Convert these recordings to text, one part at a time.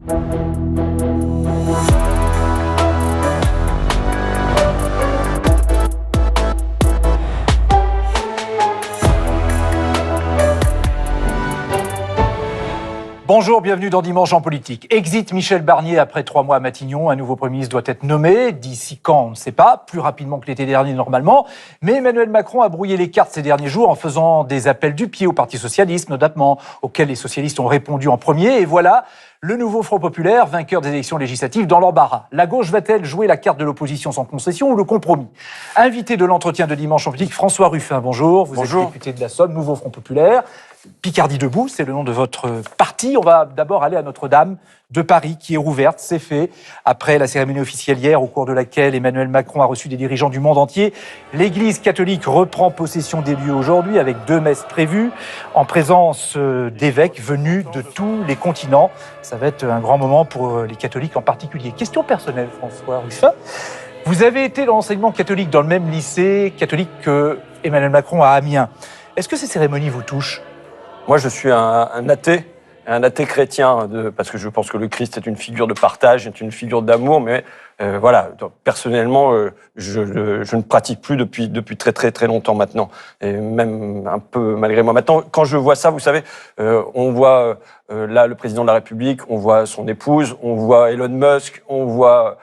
Bonjour, bienvenue dans Dimanche en politique. Exit Michel Barnier après 3 mois à Matignon. Un nouveau Premier ministre doit être nommé. D'ici quand, on ne sait pas. Plus rapidement que l'été dernier normalement. Mais Emmanuel Macron a brouillé les cartes ces derniers jours en faisant des appels du pied au Parti socialiste, notamment, auxquels les socialistes ont répondu en premier. Et voilà, le nouveau Front populaire, vainqueur des élections législatives, dans l'embarras. La gauche va-t-elle jouer la carte de l'opposition sans concession ou le compromis? Invité de l'entretien de Dimanche en politique, François Ruffin, bonjour. Vous êtes député de la Somme, nouveau Front populaire. Picardie debout, c'est le nom de votre parti. On va d'abord aller à Notre-Dame de Paris, qui est rouverte. C'est fait après la cérémonie officielle hier, au cours de laquelle Emmanuel Macron a reçu des dirigeants du monde entier. L'Église catholique reprend possession des lieux aujourd'hui, avec 2 messes prévues, en présence d'évêques venus de tous les continents. Ça va être un grand moment pour les catholiques en particulier. Question personnelle, François Ruffin. Vous avez été dans l'enseignement catholique dans le même lycée catholique que Emmanuel Macron à Amiens. Est-ce que ces cérémonies vous touchent ? Moi, je suis un athée chrétien, parce que je pense que le Christ est une figure de partage, est une figure d'amour, mais voilà, personnellement, je ne pratique plus depuis très très très longtemps maintenant, et même un peu malgré moi. Maintenant, quand je vois ça, vous savez, on voit là le président de la République, on voit son épouse, on voit Elon Musk, on voit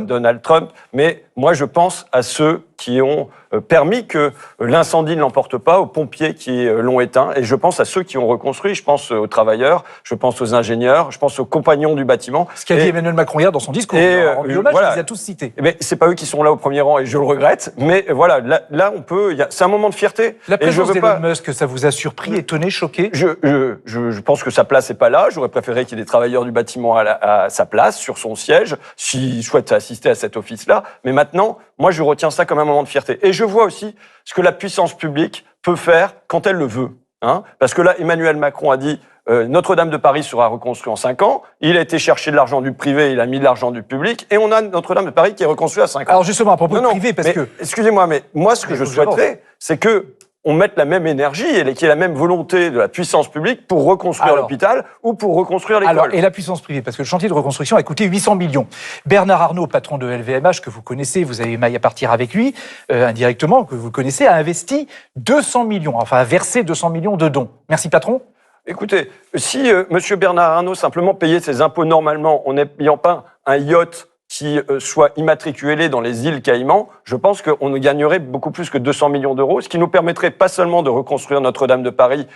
Donald Trump, mais moi je pense à ceux qui ont permis que l'incendie ne l'emporte pas, aux pompiers qui l'ont éteint, et je pense à ceux qui ont reconstruit, je pense aux travailleurs, je pense aux ingénieurs, je pense aux compagnons du bâtiment. Ce qu'a dit Emmanuel Macron hier dans son discours, voilà, il les a tous cités. Mais c'est pas eux qui sont là au premier rang, et je le regrette, mais voilà, là on peut, c'est un moment de fierté. La présence d'Elon Musk, ça vous a surpris, étonné, choqué? Je pense que sa place n'est pas là, j'aurais préféré qu'il y ait des travailleurs du bâtiment à sa place, sur son siège, s'il souhaite assister à cet office-là, mais maintenant, moi je retiens ça comme un moment de fierté. Et je vois aussi ce que la puissance publique peut faire quand elle le veut. Parce que là, Emmanuel Macron a dit Notre-Dame de Paris sera reconstruit en 5 ans. Il a été chercher de l'argent du privé, il a mis de l'argent du public, et on a Notre-Dame de Paris qui est reconstruit à 5 ans. Alors justement, à propos de privé, parce que... Excusez-moi, mais moi, ce que je souhaiterais, c'est que on mette la même énergie et qu'il y ait la même volonté de la puissance publique pour reconstruire l'hôpital ou pour reconstruire l'école. Alors, et la puissance privée, parce que le chantier de reconstruction a coûté 800 millions. Bernard Arnault, patron de LVMH, que vous connaissez, vous avez maille à partir avec lui, indirectement, que vous connaissez, a investi 200 millions, enfin a versé 200 millions de dons. Merci, patron. Écoutez, si M. Bernard Arnault simplement payait ses impôts normalement en n'ayant pas un yacht qui soit immatriculé dans les îles Caïmans, je pense qu'on gagnerait beaucoup plus que 200 millions d'euros, ce qui nous permettrait pas seulement de reconstruire Notre-Dame de Paris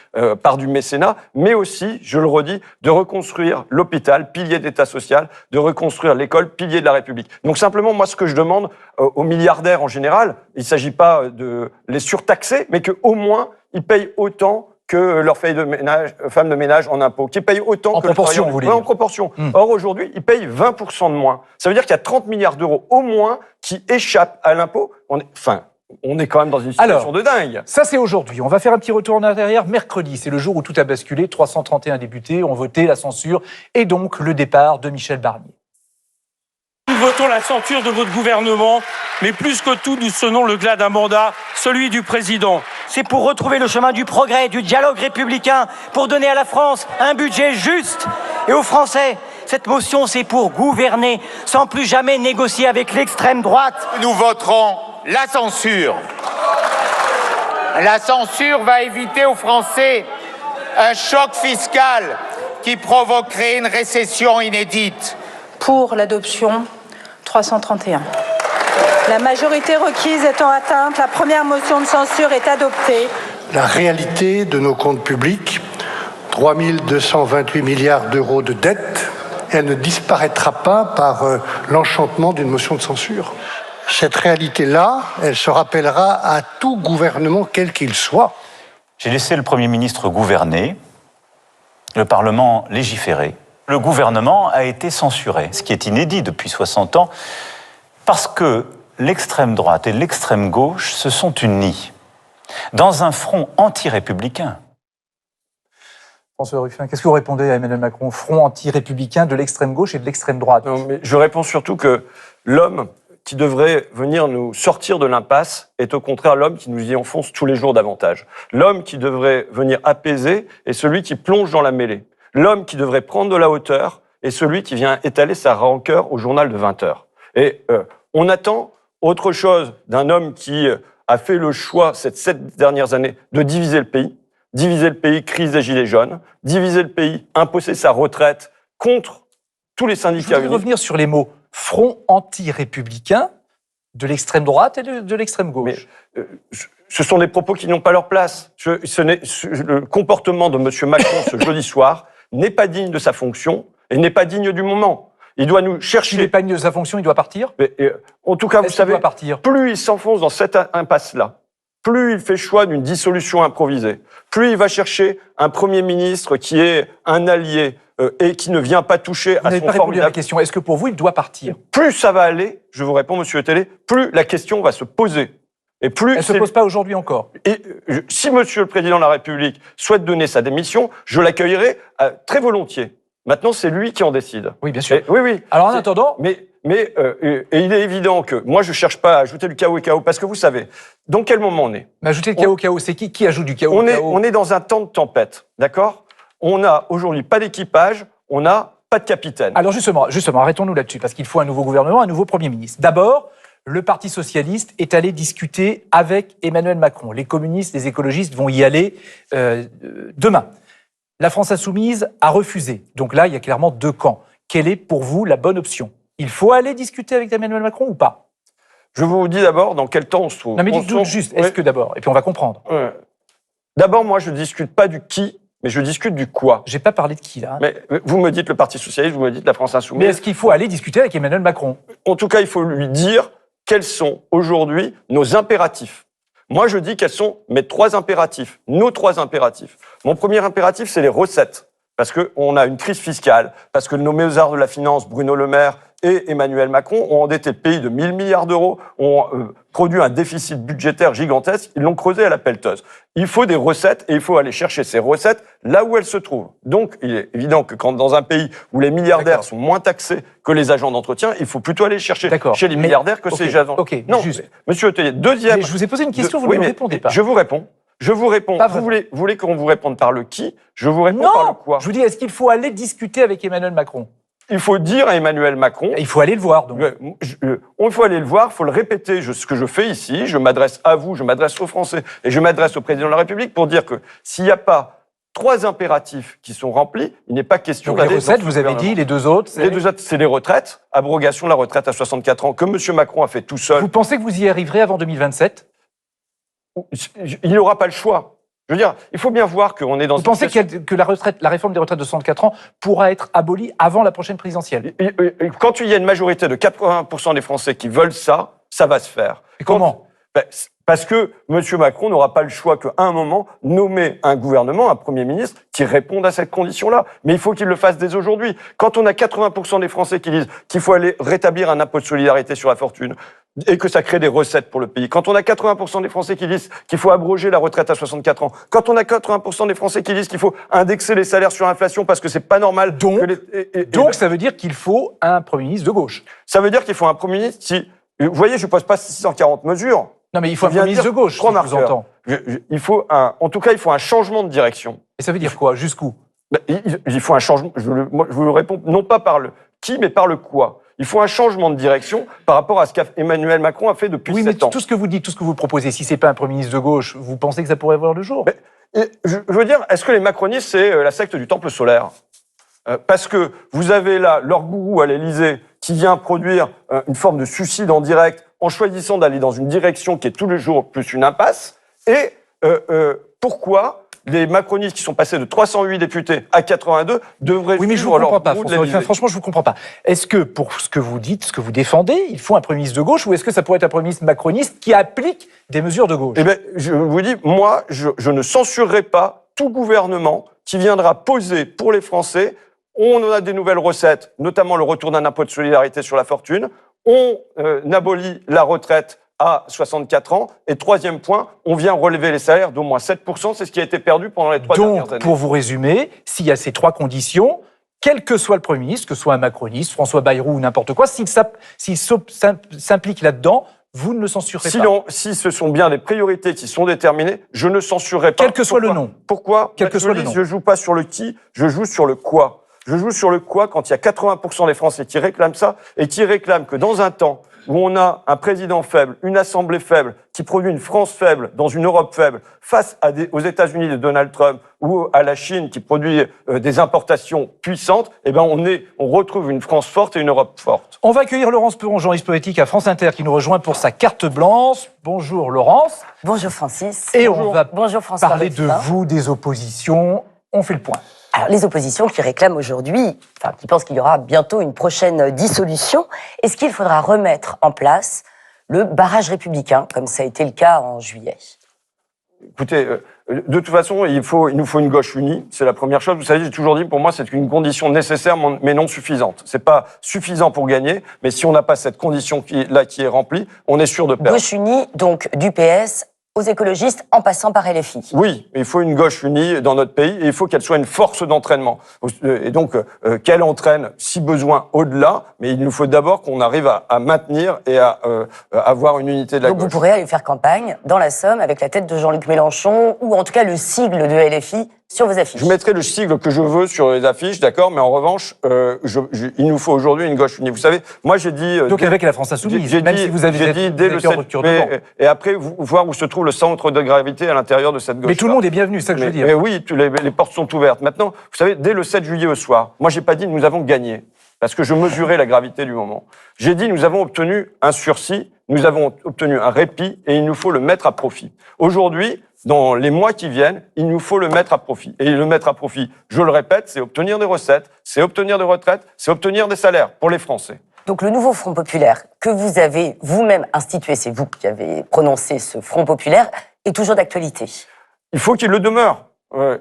par du mécénat, mais aussi, je le redis, de reconstruire l'hôpital, pilier d'État social, de reconstruire l'école, pilier de la République. Donc simplement, moi, ce que je demande aux milliardaires en général, il ne s'agit pas de les surtaxer, mais qu'au moins, ils payent autant que leurs femmes de ménage en impôts, qui payent autant en que proportion, vous voulez dire. En proportion. Or, aujourd'hui, ils payent 20% de moins. Ça veut dire qu'il y a 30 milliards d'euros au moins qui échappent à l'impôt. On est quand même dans une situation de dingue. Ça, c'est aujourd'hui. On va faire un petit retour en arrière. Mercredi, c'est le jour où tout a basculé. 331 députés ont voté la censure et donc le départ de Michel Barnier. Nous votons la censure de votre gouvernement, mais plus que tout, nous sonnons le glas d'un mandat, celui du président. C'est pour retrouver le chemin du progrès, du dialogue républicain, pour donner à la France un budget juste. Et aux Français, cette motion, c'est pour gouverner, sans plus jamais négocier avec l'extrême droite. Nous voterons la censure. La censure va éviter aux Français un choc fiscal qui provoquerait une récession inédite. Pour l'adoption, 331. La majorité requise étant atteinte, la première motion de censure est adoptée. La réalité de nos comptes publics, 3 228 milliards d'euros de dette, elle ne disparaîtra pas par l'enchantement d'une motion de censure. Cette réalité-là, elle se rappellera à tout gouvernement, quel qu'il soit. J'ai laissé le Premier ministre gouverner, le Parlement légiférer. Le gouvernement a été censuré, ce qui est inédit depuis 60 ans, parce que l'extrême droite et l'extrême gauche se sont unis dans un front anti-républicain. François Ruffin, qu'est-ce que vous répondez à Emmanuel Macron? Front anti-républicain de l'extrême gauche et de l'extrême droite. Non, mais je réponds surtout que l'homme qui devrait venir nous sortir de l'impasse est au contraire l'homme qui nous y enfonce tous les jours davantage. L'homme qui devrait venir apaiser est celui qui plonge dans la mêlée. L'homme qui devrait prendre de la hauteur est celui qui vient étaler sa rancœur au journal de 20h. Et on attend autre chose d'un homme qui a fait le choix, ces 7 dernières années, de diviser le pays. Diviser le pays, crise des Gilets jaunes. Diviser le pays, imposer sa retraite contre tous les syndicats. Je voudrais revenir sur les mots front anti-républicain de l'extrême droite et de l'extrême gauche. Mais, ce sont des propos qui n'ont pas leur place. Le comportement de M. Macron ce jeudi soir n'est pas digne de sa fonction et n'est pas digne du moment. Il doit nous chercher. S'il n'est pas digne de sa fonction, il doit partir. Mais, en tout cas, vous savez, doit partir plus il s'enfonce dans cette impasse-là, plus il fait choix d'une dissolution improvisée, plus il va chercher un Premier ministre qui est un allié et qui ne vient pas toucher à son formidable... Vous n'avez pas répondu à la question. Est-ce que pour vous, il doit partir? Plus ça va aller, je vous réponds, Monsieur Télé, plus la question va se poser. Et plus elle ne se pose pas aujourd'hui encore. Et si Monsieur le Président de la République souhaite donner sa démission, je l'accueillerai très volontiers. Maintenant, c'est lui qui en décide. Oui, bien sûr. Et, oui. Alors en attendant... Mais il est évident que moi, je ne cherche pas à ajouter du chaos et chaos, parce que vous savez, dans quel moment on est? Mais ajouter le chaos, chaos, c'est qui ajoute du chaos? On est dans un temps de tempête, d'accord? On n'a aujourd'hui pas d'équipage, on n'a pas de capitaine. Alors justement, arrêtons-nous là-dessus, parce qu'il faut un nouveau gouvernement, un nouveau Premier ministre. D'abord, le Parti socialiste est allé discuter avec Emmanuel Macron. Les communistes, les écologistes vont y aller demain. La France insoumise a refusé. Donc là, il y a clairement 2 camps. Quelle est pour vous la bonne option? Il faut aller discuter avec Emmanuel Macron ou pas? Je vous dis d'abord dans quel temps on se trouve. Non mais dites-nous juste, est-ce que d'abord? Et puis on va comprendre. D'abord, moi, je ne discute pas du qui, mais je discute du quoi. J'ai pas parlé de qui, là. Mais vous me dites le Parti socialiste, vous me dites la France insoumise. Mais est-ce qu'il faut aller discuter avec Emmanuel Macron? En tout cas, il faut lui dire quels sont aujourd'hui nos impératifs. Moi, je dis quels sont mes 3 impératifs, nos 3 impératifs. Mon premier impératif, c'est les recettes. Parce qu'on a une crise fiscale, parce que nos mésards de la finance, Bruno Le Maire et Emmanuel Macron, ont endetté le pays de 1 000 milliards d'euros, ont produit un déficit budgétaire gigantesque, ils l'ont creusé à la pelleteuse. Il faut des recettes et il faut aller chercher ces recettes là où elles se trouvent. Donc, il est évident que quand dans un pays où les milliardaires sont moins taxés que les agents d'entretien, il faut plutôt aller chercher chez les milliardaires que ces agents. Non, juste. Monsieur Otellier, deuxième... Mais je vous ai posé une question, vous ne me répondez pas. Je vous réponds. Vous voulez qu'on vous réponde par le qui? Je vous réponds par le quoi. Je vous dis, est-ce qu'il faut aller discuter avec Emmanuel Macron? Il faut dire à Emmanuel Macron... Il faut aller le voir, donc. Il faut aller le voir, il faut le répéter. Ce que je fais ici, je m'adresse à vous, je m'adresse aux Français, et je m'adresse au Président de la République pour dire que s'il n'y a pas 3 impératifs qui sont remplis, il n'est pas question d'aller... Donc les recettes, vous avez dit, les 2 autres, c'est... Les 2 autres, c'est les retraites, abrogation de la retraite à 64 ans, que M. Macron a fait tout seul. Vous pensez que vous y arriverez avant 2027? Il n'aura pas le choix. Je veux dire, il faut bien voir qu'on est dans... Vous pensez que la réforme des retraites de 64 ans pourra être abolie avant la prochaine présidentielle? Quand il y a une majorité de 80% des Français qui veulent ça, ça va se faire. Et comment? Parce que M. Macron n'aura pas le choix qu'à un moment, nommer un gouvernement, un Premier ministre, qui réponde à cette condition-là. Mais il faut qu'il le fasse dès aujourd'hui. Quand on a 80% des Français qui disent qu'il faut aller rétablir un impôt de solidarité sur la fortune, et que ça crée des recettes pour le pays. Quand on a 80% des Français qui disent qu'il faut abroger la retraite à 64 ans. Quand on a 80% des Français qui disent qu'il faut indexer les salaires sur l'inflation parce que c'est pas normal. Donc ça veut dire qu'il faut un Premier ministre de gauche. Ça veut dire qu'il faut un Premier ministre qui... Vous voyez, je ne pose pas 640 mesures. Non, mais il faut un Premier ministre de gauche, je vous entends. En tout cas, il faut un changement de direction. Et ça veut dire quoi? Jusqu'où? Il faut un changement... Je vous réponds non pas par le qui, mais par le quoi. Il faut un changement de direction par rapport à ce qu'Emmanuel Macron a fait depuis 7 ans. Oui, mais tout ce que vous dites, tout ce que vous proposez, si ce n'est pas un Premier ministre de gauche, vous pensez que ça pourrait voir le jour? Je veux dire, est-ce que les macronistes, c'est la secte du temple solaire? Parce que vous avez là leur gourou à l'Élysée qui vient produire une forme de suicide en direct en choisissant d'aller dans une direction qui est tous les jours plus une impasse. Et pourquoi les macronistes qui sont passés de 308 députés à 82 devraient suivre leur gourou de l'Élysée? Franchement, je ne vous comprends pas. Est-ce que pour ce que vous dites, ce que vous défendez, il faut un Premier ministre de gauche ou est-ce que ça pourrait être un Premier ministre macroniste qui applique des mesures de gauche? Eh bien, je vous dis, moi, je ne censurerai pas tout gouvernement qui viendra poser pour les Français. On a des nouvelles recettes, notamment le retour d'un impôt de solidarité sur la fortune. On abolit la retraite à 64 ans. Et 3e point, on vient relever les salaires d'au moins 7%. C'est ce qui a été perdu pendant les 3 dernières années. Donc, pour vous résumer, s'il y a ces 3 conditions, quel que soit le Premier ministre, que ce soit un macroniste, François Bayrou ou n'importe quoi, s'il s'implique là-dedans, vous ne le censurez pas. Si ce sont bien des priorités qui sont déterminées, je ne censurerai pas. Quel que soit le nom. Pourquoi? Quel que soit le nom. Je ne joue pas sur le qui, je joue sur le quoi. Je joue sur le quoi quand il y a 80% des Français qui réclament ça et qui réclament que dans un temps où on a un président faible, une assemblée faible, qui produit une France faible dans une Europe faible, face aux États-Unis de Donald Trump ou à la Chine qui produit des importations puissantes, eh ben on retrouve une France forte et une Europe forte. On va accueillir Laurence Perron, journaliste politique à France Inter, qui nous rejoint pour sa carte blanche. Bonjour Laurence. Bonjour Francis. Et on va Bonjour François parler de Ruffin. vous, des oppositions. On fait le point. Alors, les oppositions qui réclament aujourd'hui, qui pensent qu'il y aura bientôt une prochaine dissolution, est-ce qu'il faudra remettre en place le barrage républicain, comme ça a été le cas en juillet? Écoutez, de toute façon, il nous faut une gauche unie. C'est la première chose. Vous savez, j'ai toujours dit, pour moi, c'est une condition nécessaire, mais non suffisante. C'est pas suffisant pour gagner, mais si on n'a pas cette condition qui est remplie, on est sûr de perdre. Gauche unie, donc du PS aux écologistes, en passant par LFI. Oui, il faut une gauche unie dans notre pays et il faut qu'elle soit une force d'entraînement. Et donc, qu'elle entraîne, si besoin, au-delà, mais il nous faut d'abord qu'on arrive à maintenir et à avoir une unité de la gauche. Donc vous pourrez aller faire campagne dans la Somme avec la tête de Jean-Luc Mélenchon, ou en tout cas le sigle de LFI sur vos affiches. Je mettrai le sigle que je veux sur les affiches, d'accord, mais en revanche, il nous faut aujourd'hui une gauche unie. Vous savez, moi j'ai dit... Donc avec la France Insoumise, même si vous avez dit dès le 7 mai, et après, voir où se trouve le centre de gravité à l'intérieur de cette gauche. Mais tout le monde est bienvenu, c'est ça que je veux dire. Mais oui, les portes sont ouvertes. Maintenant, vous savez, dès le 7 juillet au soir, moi j'ai pas dit nous avons gagné, parce que je mesurais la gravité du moment. J'ai dit nous avons obtenu un sursis, nous avons obtenu un répit, et il nous faut le mettre à profit. Aujourd'hui, dans les mois qui viennent, il nous faut le mettre à profit. Et le mettre à profit, je le répète, c'est obtenir des recettes, c'est obtenir des retraites, c'est obtenir des salaires pour les Français. Donc le nouveau Front populaire que vous avez vous-même institué, c'est vous qui avez prononcé ce Front populaire, est toujours d'actualité. Il faut qu'il le demeure.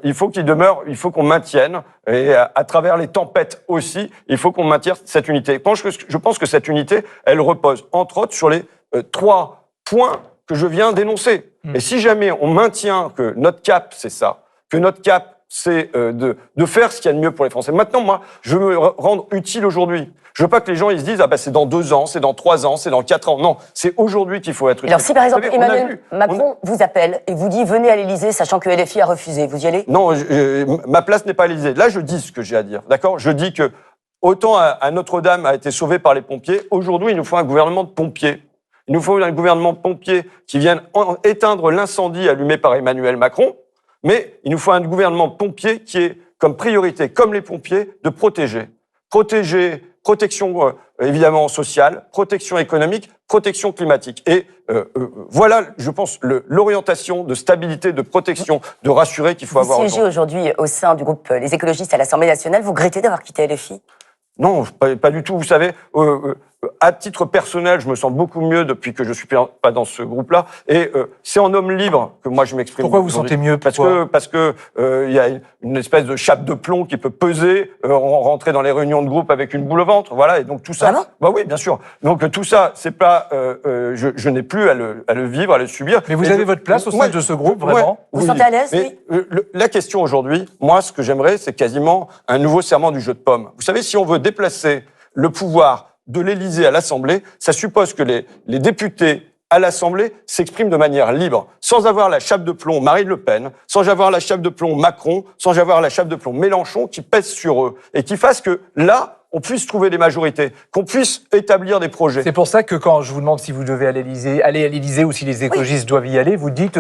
Il faut qu'il demeure, il faut qu'on maintienne, et à travers les tempêtes aussi, il faut qu'on maintienne cette unité. Je pense que cette unité, elle repose entre autres sur les 3 points que je viens d'énoncer. Et si jamais on maintient que notre cap, c'est ça, que notre cap, c'est de faire ce qu'il y a de mieux pour les Français. Maintenant, moi, je veux me rendre utile aujourd'hui. Je veux pas que les gens ils se disent c'est dans 2 ans, c'est dans 3 ans, c'est dans 4 ans. Non, c'est aujourd'hui qu'il faut être utile. Alors si par exemple Emmanuel Macron vous appelle et vous dit venez à l'Élysée, sachant que LFI a refusé, vous y allez? Non, ma place n'est pas à l'Élysée. Là, je dis ce que j'ai à dire, d'accord? Je dis que autant à Notre-Dame a été sauvé par les pompiers, aujourd'hui, il nous faut un gouvernement de pompiers. Il nous faut un gouvernement de pompiers qui vienne éteindre l'incendie allumé par Emmanuel Macron, mais il nous faut un gouvernement de pompiers qui ait comme priorité, comme les pompiers, de protéger. Protection évidemment sociale, protection économique, protection climatique. Et voilà, je pense, l'orientation de stabilité, de protection, de rassurer qu'il faut avoir. Vous siégez aujourd'hui au sein du groupe Les Écologistes à l'Assemblée nationale. Vous regrettez d'avoir quitté LFI? Non, pas du tout. Vous savez, à titre personnel, je me sens beaucoup mieux depuis que je suis pas dans ce groupe-là. Et c'est en homme libre que moi je m'exprime. Pourquoi vous sentez mieux? Parce que il y a une espèce de chape de plomb qui peut peser, rentrer dans les réunions de groupe avec une boule au ventre, voilà. Et donc tout ça. Vraiment? Bah oui, bien sûr. Donc tout ça, c'est pas, je n'ai plus à le vivre, à le subir. Mais vous avez votre place au sein de ce groupe, vraiment? Vous vous sentez à l'aise? Mais la question aujourd'hui, moi, ce que j'aimerais, c'est quasiment un nouveau serment du jeu de pommes. Vous savez, si on veut déplacer le pouvoir de l'Élysée à l'Assemblée, ça suppose que les députés à l'Assemblée s'expriment de manière libre, sans avoir la chape de plomb Marine Le Pen, sans avoir la chape de plomb Macron, sans avoir la chape de plomb Mélenchon qui pèse sur eux et qui fasse que là, on puisse trouver des majorités, qu'on puisse établir des projets. C'est pour ça que quand je vous demande si vous devez aller à l'Élysée ou si les écologistes doivent y aller, vous dites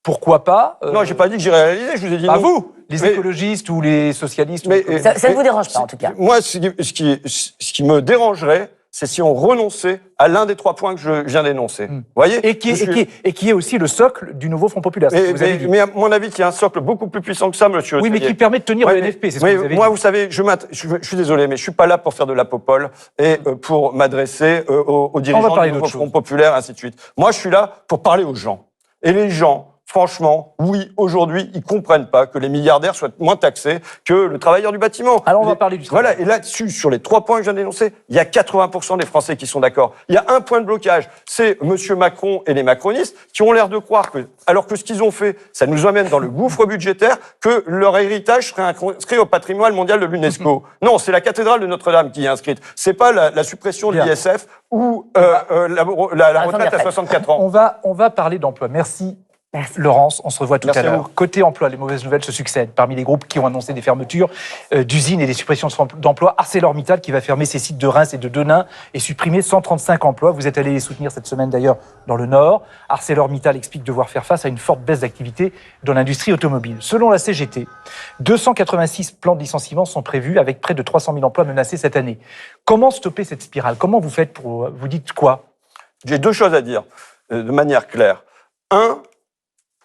pourquoi pas Non, j'ai pas dit que j'irais à l'Élysée, je vous ai dit non. À vous, les écologistes ou les socialistes. Ça ne vous dérange pas, en tout cas. Moi, ce qui me dérangerait, c'est si on renonçait à l'un des 3 points que je viens d'énoncer. Vous voyez? Et qui est aussi le socle du nouveau Front populaire. Mais à mon avis, il y a un socle beaucoup plus puissant que ça, monsieur. Oui, mais qui permet de tenir le NFP, c'est ce que vous avez dit. Moi, vous savez, je suis désolé, mais je suis pas là pour faire de la popole et pour m'adresser aux dirigeants du nouveau Front populaire, ainsi de suite. Moi, je suis là pour parler aux gens. Et les gens, franchement, oui, aujourd'hui, ils comprennent pas que les milliardaires soient moins taxés que le travailleur du bâtiment. Alors, on va parler du travail. Voilà, et là-dessus, sur les 3 points que je viens d'énoncer, il y a 80% des Français qui sont d'accord. Il y a un point de blocage, c'est monsieur Macron et les macronistes qui ont l'air de croire que, alors que ce qu'ils ont fait, ça nous amène dans le gouffre budgétaire, que leur héritage serait inscrit au patrimoine mondial de l'UNESCO. Non, c'est la cathédrale de Notre-Dame qui est inscrite. C'est pas la suppression de l'ISF ou la retraite à 64 ans. On va parler d'emploi. Merci Merci. Laurence, on se revoit tout Merci à à l'heure. vous. Côté emploi, les mauvaises nouvelles se succèdent. Parmi les groupes qui ont annoncé des fermetures d'usines et des suppressions d'emplois, ArcelorMittal qui va fermer ses sites de Reims et de Denain et supprimer 135 emplois. Vous êtes allé les soutenir cette semaine d'ailleurs dans le Nord. ArcelorMittal explique devoir faire face à une forte baisse d'activité dans l'industrie automobile. Selon la CGT, 286 plans de licenciement sont prévus avec près de 300 000 emplois menacés cette année. Comment stopper cette spirale? Comment vous faites pour... Vous dites quoi? J'ai deux choses à dire de manière claire. Un,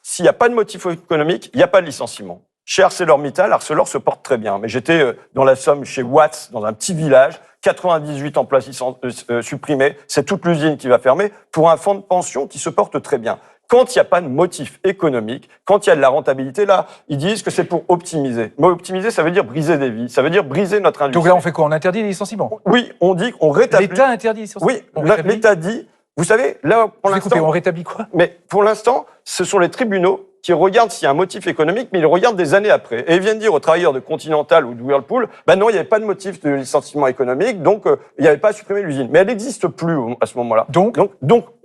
s'il n'y a pas de motif économique, il n'y a pas de licenciement. Chez ArcelorMittal, Arcelor se porte très bien. Mais j'étais dans la Somme, chez Watts, dans un petit village, 98 emplois supprimés. C'est toute l'usine qui va fermer pour un fonds de pension qui se porte très bien. Quand il n'y a pas de motif économique, quand il y a de la rentabilité, là, ils disent que c'est pour optimiser. Mais optimiser, ça veut dire briser des vies. Ça veut dire briser notre industrie. Donc là, on fait quoi? On interdit les licenciements? Oui, on dit qu'on rétablit... L'État interdit les licenciements? Oui, l'État dit... Vous savez, là, pour l'instant... On rétablit quoi? Mais pour l'instant, ce sont les tribunaux qui regardent s'il y a un motif économique, mais ils regardent des années après. Et ils viennent dire aux travailleurs de Continental ou de Whirlpool, ben non, il n'y avait pas de motif de licenciement économique, donc il n'y avait pas à supprimer l'usine. Mais elle n'existe plus à ce moment-là. Donc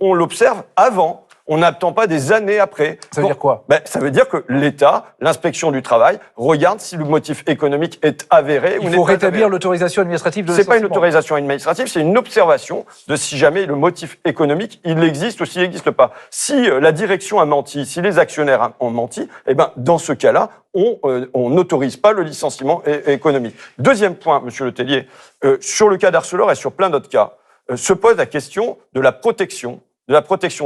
on l'observe avant. On n'attend pas des années après. Ça veut dire quoi? Ça veut dire que l'État, l'inspection du travail, regarde si le motif économique est avéré ou n'est pas avéré. Il faut rétablir l'autorisation administrative de licenciement. C'est pas une autorisation administrative, c'est une observation de si jamais le motif économique, il existe ou s'il n'existe pas. Si la direction a menti, si les actionnaires ont menti, eh ben, dans ce cas-là, on n'autorise pas le licenciement économique. Deuxième point, Monsieur Le Tellier, sur le cas d'Arcelor et sur plein d'autres cas, se pose la question de la protection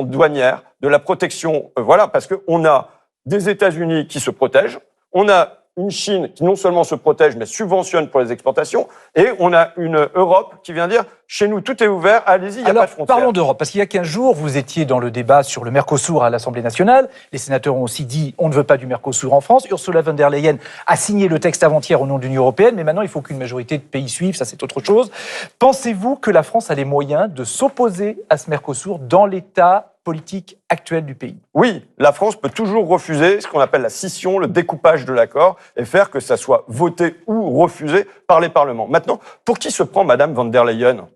douanière, de la protection, parce qu'on a des États-Unis qui se protègent, on a une Chine qui non seulement se protège, mais subventionne pour les exportations, et on a une Europe qui vient dire, chez nous, tout est ouvert, allez-y, il n'y a pas de frontières. Parlons d'Europe, parce qu'il y a 15 jours, vous étiez dans le débat sur le Mercosur à l'Assemblée nationale. Les sénateurs ont aussi dit, on ne veut pas du Mercosur en France. Ursula von der Leyen a signé le texte avant-hier au nom de l'Union européenne, mais maintenant, il faut qu'une majorité de pays suivent, ça c'est autre chose. Pensez-vous que la France a les moyens de s'opposer à ce Mercosur dans l'état politique actuel du pays? Oui, la France peut toujours refuser ce qu'on appelle la scission, le découpage de l'accord, et faire que ça soit voté ou refusé par les parlements. Maintenant, pour qui se prend Madame von der Leyen?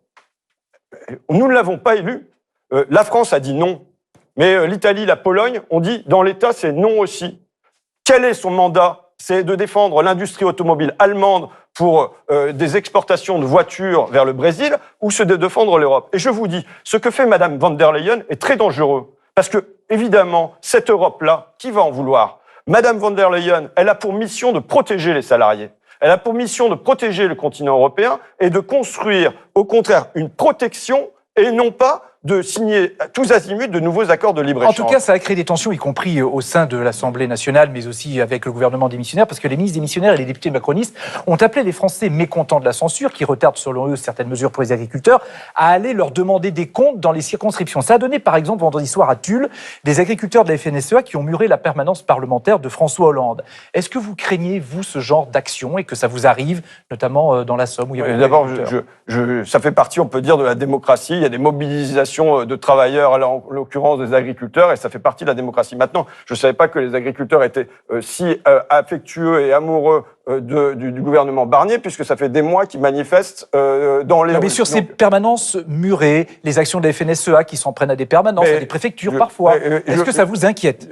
Nous ne l'avons pas élue. La France a dit non. Mais l'Italie, la Pologne, ont dit dans l'État, c'est non aussi. Quel est son mandat? C'est de défendre l'industrie automobile allemande pour des exportations de voitures vers le Brésil, ou c'est de défendre l'Europe? Et je vous dis, ce que fait Madame von der Leyen est très dangereux. Parce que, évidemment, cette Europe-là, qui va en vouloir? Madame von der Leyen, elle a pour mission de protéger les salariés. Elle a pour mission de protéger le continent européen et de construire, au contraire, une protection et non pas de signer tous azimuts de nouveaux accords de libre-échange. En tout cas, ça a créé des tensions, y compris au sein de l'Assemblée nationale, mais aussi avec le gouvernement démissionnaire, parce que les ministres démissionnaires et les députés macronistes ont appelé les Français mécontents de la censure, qui retarde selon eux certaines mesures pour les agriculteurs, à aller leur demander des comptes dans les circonscriptions. Ça a donné, par exemple, vendredi soir à Tulle, des agriculteurs de la FNSEA qui ont muré la permanence parlementaire de François Hollande. Est-ce que vous craignez, vous, ce genre d'action et que ça vous arrive, notamment dans la Somme où il y a D'abord, ça fait partie, on peut dire, de la démocratie. Il y a des mobilisations de travailleurs, en l'occurrence des agriculteurs, et ça fait partie de la démocratie. Maintenant, je ne savais pas que les agriculteurs étaient si affectueux et amoureux du gouvernement Barnier, puisque ça fait des mois qu'ils manifestent dans les... Non, mais sur ces permanences murées, les actions de la FNSEA qui s'en prennent à des permanences, à des préfectures parfois, est-ce que ça vous inquiète?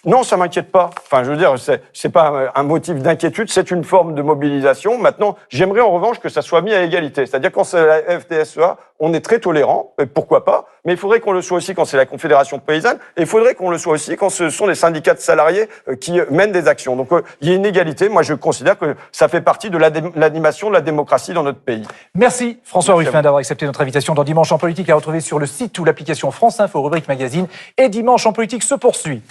Non, ça ne m'inquiète pas. Enfin, je veux dire, c'est pas un motif d'inquiétude, c'est une forme de mobilisation. Maintenant, j'aimerais en revanche que ça soit mis à égalité. C'est-à-dire, quand c'est la FDSEA, on est très tolérant, et pourquoi pas, mais il faudrait qu'on le soit aussi quand c'est la Confédération paysanne, et il faudrait qu'on le soit aussi quand ce sont les syndicats de salariés qui mènent des actions. Donc, il y a une égalité. Moi, je considère que ça fait partie de l'animation de la démocratie dans notre pays. Merci François Ruffin d'avoir accepté notre invitation dans Dimanche en Politique, à retrouver sur le site ou l'application France Info, rubrique magazine, et Dimanche en Politique se poursuit.